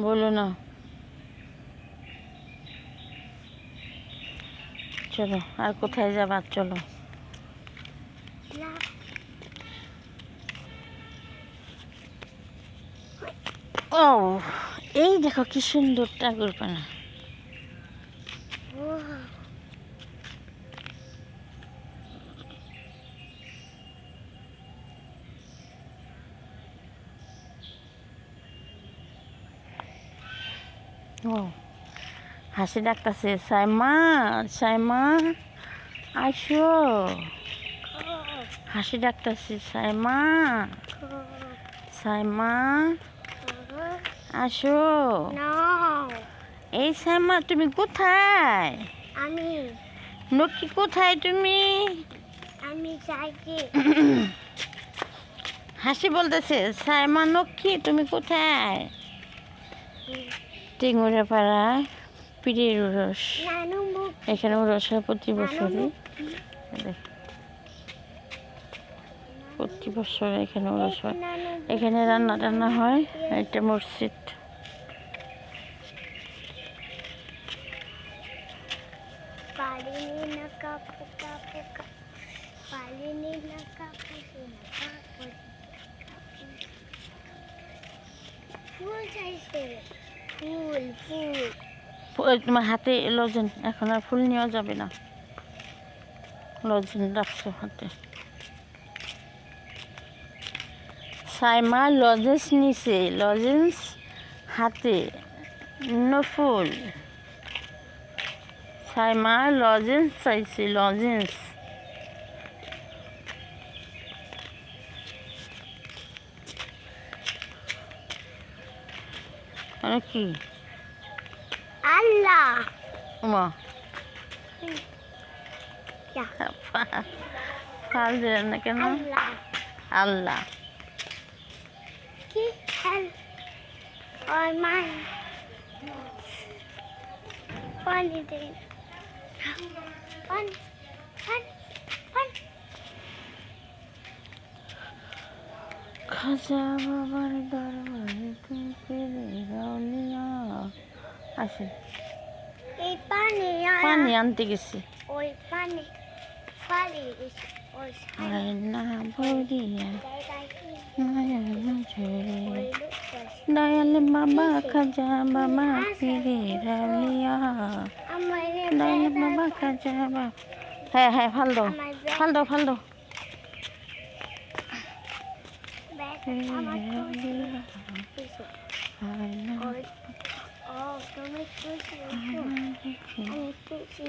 বলো না। চলো আর কোথায় যাবা, চলো। ও, এই দেখো কি সুন্দর টাগরপানা। ও, হাসি ডাকতেছে, সাইমা সাইমা আসো। হাসি ডাকতেছে, সাইমা সাইমা আসো। এই সাইমা তুমি কোথায়? আমি নকি কোথায় তুমি? আমি চাইছি হাসি বলতেছে, সাইমা নক্ষী তুমি কোথায়? টিঙ্গুরে পাড়ায় পীরের উরস। নানু মুখ এখানে উরস হয় প্রতি বছরই। প্রতি বছর এখানে উরস হয়। এখানে রান্না টান্না হয়। একটা মসজিদ। পালিনি না কাপু কাপু পালিনি না কাপু না কাপু ফুল চাইছে ফুল ফুল তোমার হাতে লজেন, এখন আর ফুল নেওয়া যাবে না। লজেন রাখছো হাতে। সাইমা লজেন্স নিছে, লজেন্স হাতে, নো ফুল। সাইমা লজেন্স চাইছে, লজেন্স। মানে কি? আল্লাহ মা Ya. ফাল দিলেন না কেন? আল্লাহ আল্লাহ। কি হেল ওর মান পানি দে পানি পানি পানি খাজা বাবার দরবারে পীরের আউলিয়া। আসেন, এই পানি পানি আনতে গেছি। ওই পানি ফালি ওই আর না ভরিয়া নয়ন ঝরে দয়াল বাবা খাজা বাবা পীরের আউলিয়া। দয়াল বাবা খাজা বাবা। হ্যাঁ হ্যাঁ, ফাল দাও ফাল দাও ফাল দাও। তুমি খুশি আমি খুশি